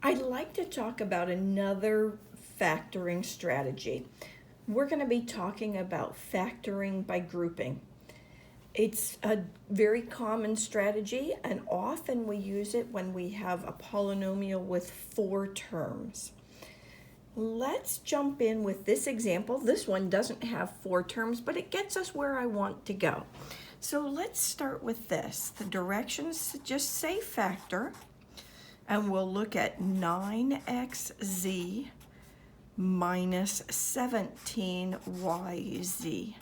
I'd like to talk about another factoring strategy. We're going to be talking about factoring by grouping. It's a very common strategy, and often we use it when we have a polynomial with 4 terms. Let's jump in with this example. This one doesn't have 4 terms, but it gets us where I want to go. So let's start with this. The directions just say factor, and we'll look at 9xz minus 17yz.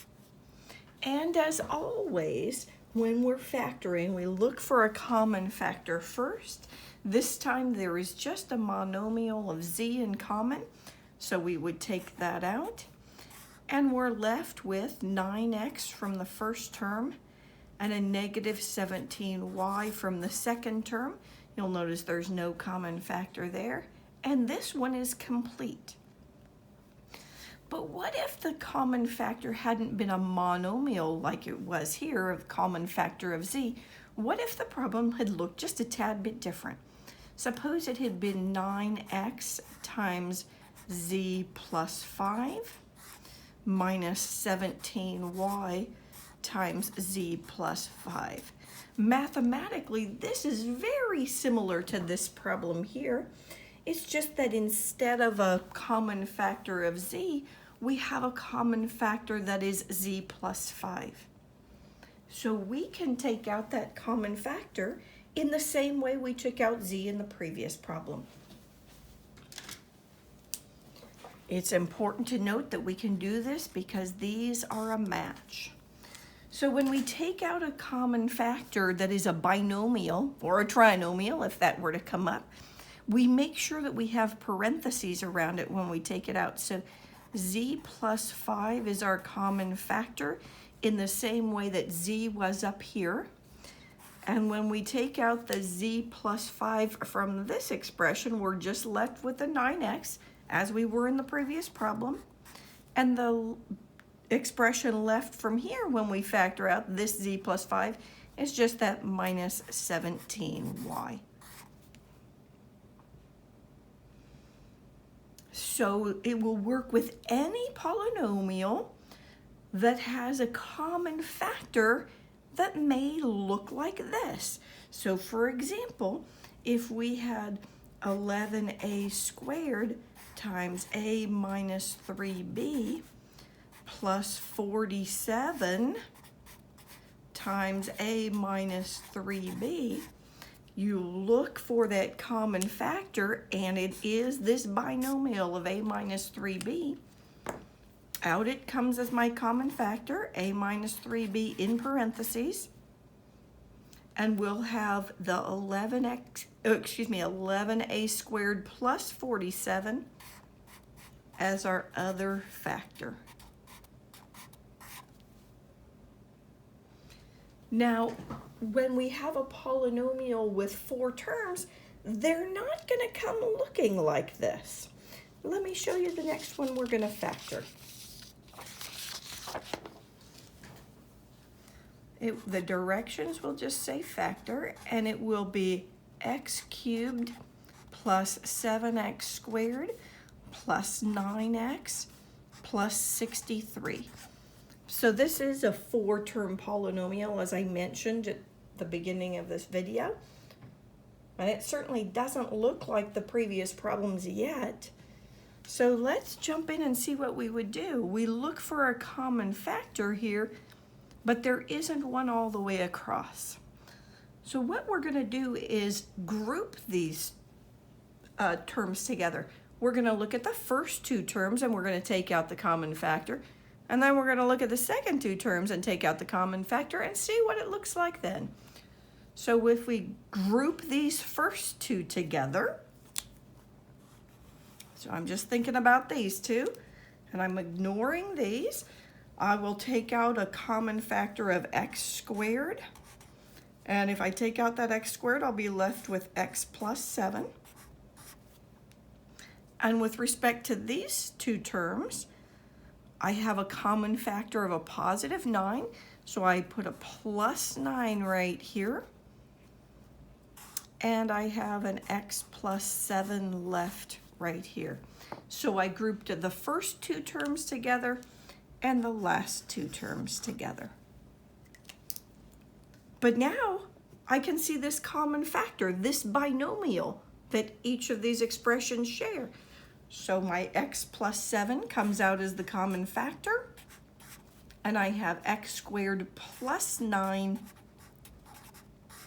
And as always, when we're factoring, we look for a common factor first. This time there is just a monomial of z in common, so we would take that out. And we're left with 9x from the first term and a negative 17y from the second term. You'll notice there's no common factor there. And this one is complete. But what if the common factor hadn't been a monomial like it was here, a common factor of z? What if the problem had looked just a tad bit different? Suppose it had been 9x times z plus 5 minus 17y times z plus 5. Mathematically, this is very similar to this problem here. It's just that instead of a common factor of z, we have a common factor that is z plus 5. So we can take out that common factor in the same way we took out z in the previous problem. It's important to note that we can do this because these are a match. So when we take out a common factor that is a binomial or a trinomial, if that were to come up, we make sure that we have parentheses around it when we take it out. So z plus 5 is our common factor in the same way that z was up here. And when we take out the z plus 5 from this expression, we're just left with the 9x, as we were in the previous problem. And the expression left from here when we factor out this z plus 5 is just that minus 17y. So it will work with any polynomial that has a common factor that may look like this. So for example, if we had 11a squared times a minus 3b plus 47 times a minus 3b, you look for that common factor, and it is this binomial of a minus 3b. Out it comes as my common factor, a minus 3b in parentheses, and we'll have the 11a squared plus 47 as our other factor. Now, when we have a polynomial with 4 terms, they're not going to come looking like this. Let me show you the next one we're going to factor. The directions will just say factor, and it will be x cubed plus 7x squared plus 9x plus 63. So this is a 4-term polynomial, as I mentioned at the beginning of this video. And it certainly doesn't look like the previous problems yet. So let's jump in and see what we would do. We look for a common factor here, but there isn't one all the way across. So what we're going to do is group these terms together. We're going to look at the first 2 terms, and we're going to take out the common factor. And then we're going to look at the second 2 terms and take out the common factor and see what it looks like then. So if we group these first 2 together, so I'm just thinking about these 2, and I'm ignoring these, I will take out a common factor of x squared. And if I take out that x squared, I'll be left with x plus 7. And with respect to these 2 terms, I have a common factor of a positive 9, so I put a plus 9 right here. and I have an x plus 7 left right here. So I grouped the first two terms together and the last two terms together. But now I can see this common factor, this binomial that each of these expressions share. So my x plus 7 comes out as the common factor, and I have x squared plus 9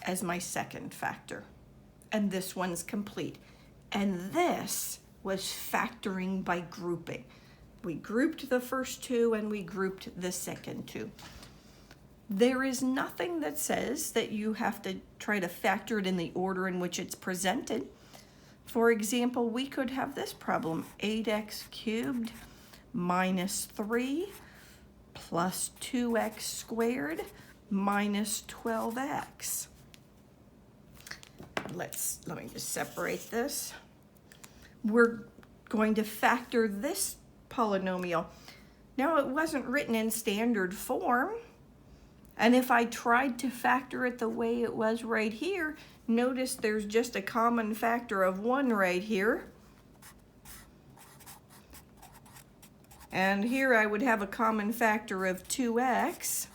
as my second factor. And this one's complete. And this was factoring by grouping. We grouped the first two and we grouped the second two. There is nothing that says that you have to try to factor it in the order in which it's presented. For example, we could have this problem, 8x cubed minus 3 plus 2x squared minus 12x. Let me just separate this. We're going to factor this polynomial. Now, it wasn't written in standard form, and if I tried to factor it the way it was right here, notice there's just a common factor of 1 right here. And here I would have a common factor of 2x.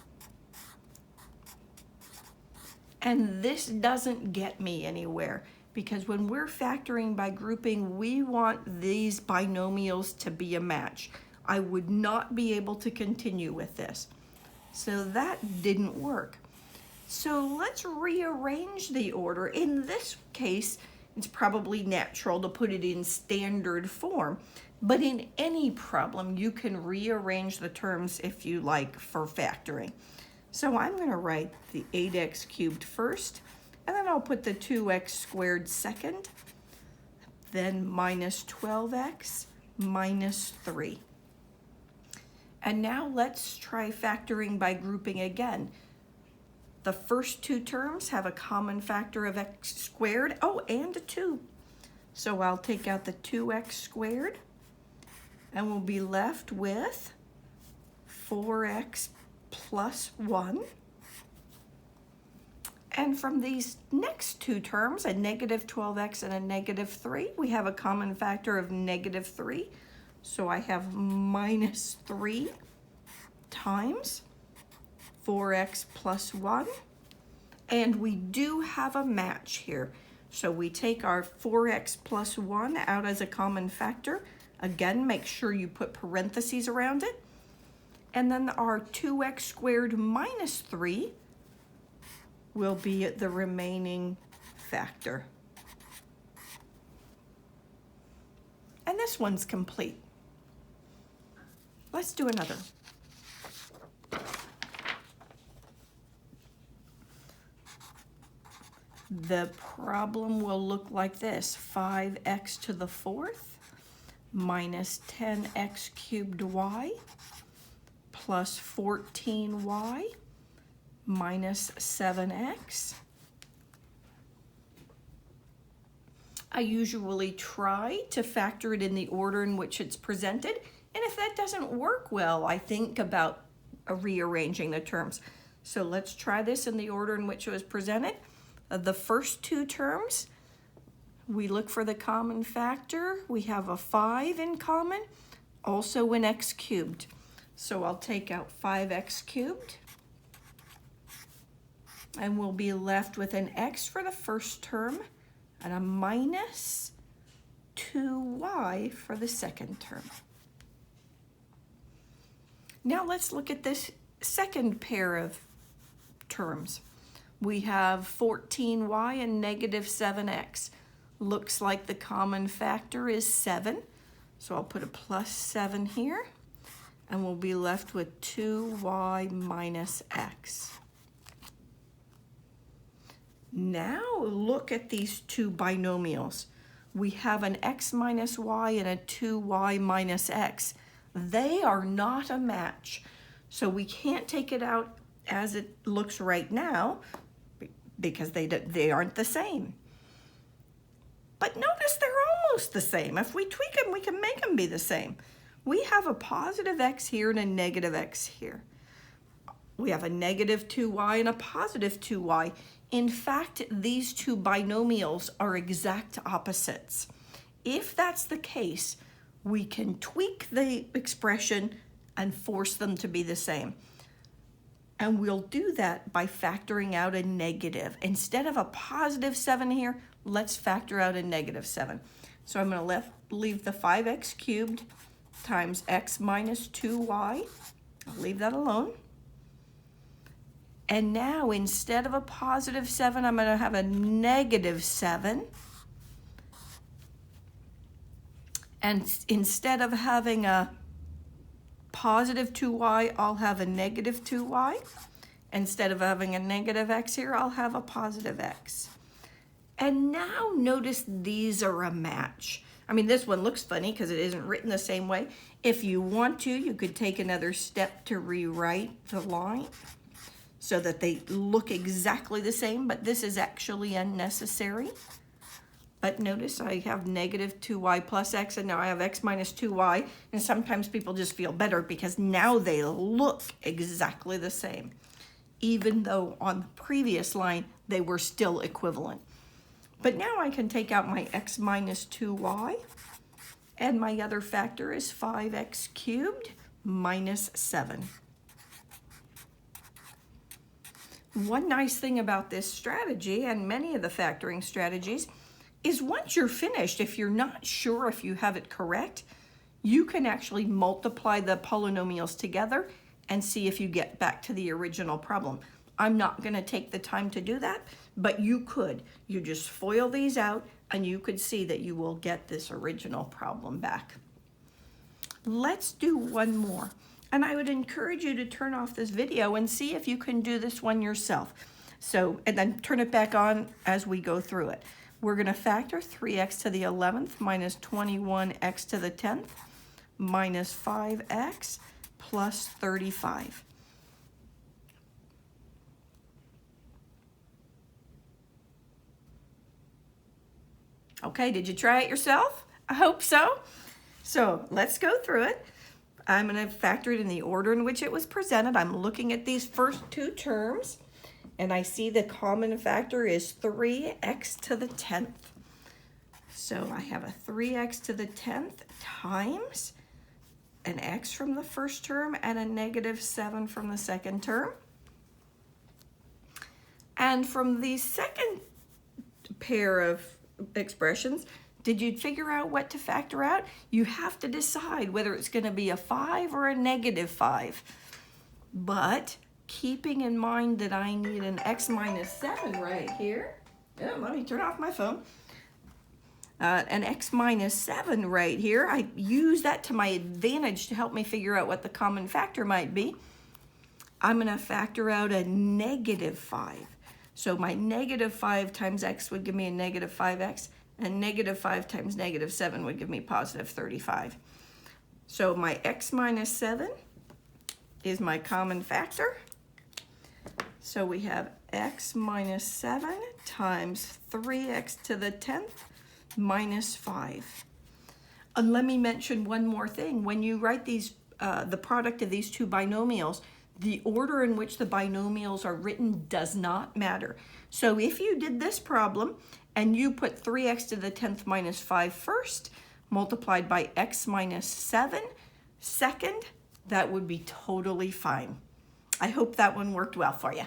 And this doesn't get me anywhere, because when we're factoring by grouping, we want these binomials to be a match. I would not be able to continue with this. So that didn't work. So let's rearrange the order. In this case, it's probably natural to put it in standard form, but in any problem, you can rearrange the terms if you like for factoring. So I'm going to write the 8x cubed first, and then I'll put the 2x squared second, then minus 12x minus 3. And now let's try factoring by grouping again. The first two terms have a common factor of x squared, and a 2. So I'll take out the 2x squared, and we'll be left with 4x plus 1. And from these next two terms, a negative 12x and a negative 3, we have a common factor of negative 3. So I have minus 3 times 4x plus 1. And we do have a match here. So we take our 4x plus 1 out as a common factor. Again, make sure you put parentheses around it. And then our 2x squared minus 3 will be the remaining factor. And this one's complete. Let's do another. The problem will look like this: 5x to the 4th minus 10x cubed y plus 14y minus 7x. I usually try to factor it in the order in which it's presented, and if that doesn't work well, I think about rearranging the terms. So let's try this in the order in which it was presented. The first two terms, we look for the common factor. We have a 5 in common, also an x cubed. So I'll take out 5x cubed, and we'll be left with an x for the first term and a minus 2y for the second term. Now let's look at this second pair of terms. We have 14y and negative 7x. Looks like the common factor is 7. So I'll put a plus 7 here, and we'll be left with 2y minus x. Now look at these two binomials. We have an x minus y and a 2y minus x. They are not a match. So we can't take it out as it looks right now because they aren't the same. But notice they're almost the same. If we tweak them, we can make them be the same. We have a positive x here and a negative x here. We have a negative 2y and a positive 2y. In fact, these two binomials are exact opposites. If that's the case, we can tweak the expression and force them to be the same. And we'll do that by factoring out a negative. Instead of a positive 7 here, let's factor out a negative 7. So I'm going to leave the 5x cubed times x minus 2y. I'll leave that alone. And now instead of a positive 7, I'm going to have a negative 7. And instead of having a positive 2y, I'll have a negative 2y. Instead of having a negative x here, I'll have a positive x. And now notice these are a match. I mean, this one looks funny because it isn't written the same way. If you want to, you could take another step to rewrite the line so that they look exactly the same, but this is actually unnecessary. But notice I have negative 2y plus x, and now I have x minus 2y, and sometimes people just feel better because now they look exactly the same, even though on the previous line they were still equivalent. But now I can take out my x minus 2y, and my other factor is 5x cubed minus 7. One nice thing about this strategy, and many of the factoring strategies, is once you're finished, if you're not sure if you have it correct, you can actually multiply the polynomials together and see if you get back to the original problem. I'm not going to take the time to do that, but you could. You just FOIL these out and you could see that you will get this original problem back. Let's do one more. And I would encourage you to turn off this video and see if you can do this one yourself. So, and then turn it back on as we go through it. We're going to factor 3x to the 11th minus 21x to the 10th minus 5x plus 35. Okay, did you try it yourself? I hope so. So let's go through it. I'm going to factor it in the order in which it was presented. I'm looking at these first two terms, and I see the common factor is 3x to the 10th. So I have a 3x to the 10th times an x from the first term and a negative 7 from the second term. And from the second pair of expressions, did you figure out what to factor out? You have to decide whether it's going to be a 5 or a negative 5. But keeping in mind that I need an x minus 7 right here. Yeah, let me turn off my phone. An x minus 7 right here. I use that to my advantage to help me figure out what the common factor might be. I'm going to factor out a negative 5. So my negative 5 times x would give me a negative 5x. And negative 5 times negative 7 would give me positive 35. So my x minus 7 is my common factor. So we have x minus 7 times 3x to the 10th minus 5. And let me mention one more thing. When you write these, the product of these two binomials, the order in which the binomials are written does not matter. So if you did this problem and you put 3x to the 10th minus 5 first, multiplied by x minus 7 second, that would be totally fine. I hope that one worked well for you.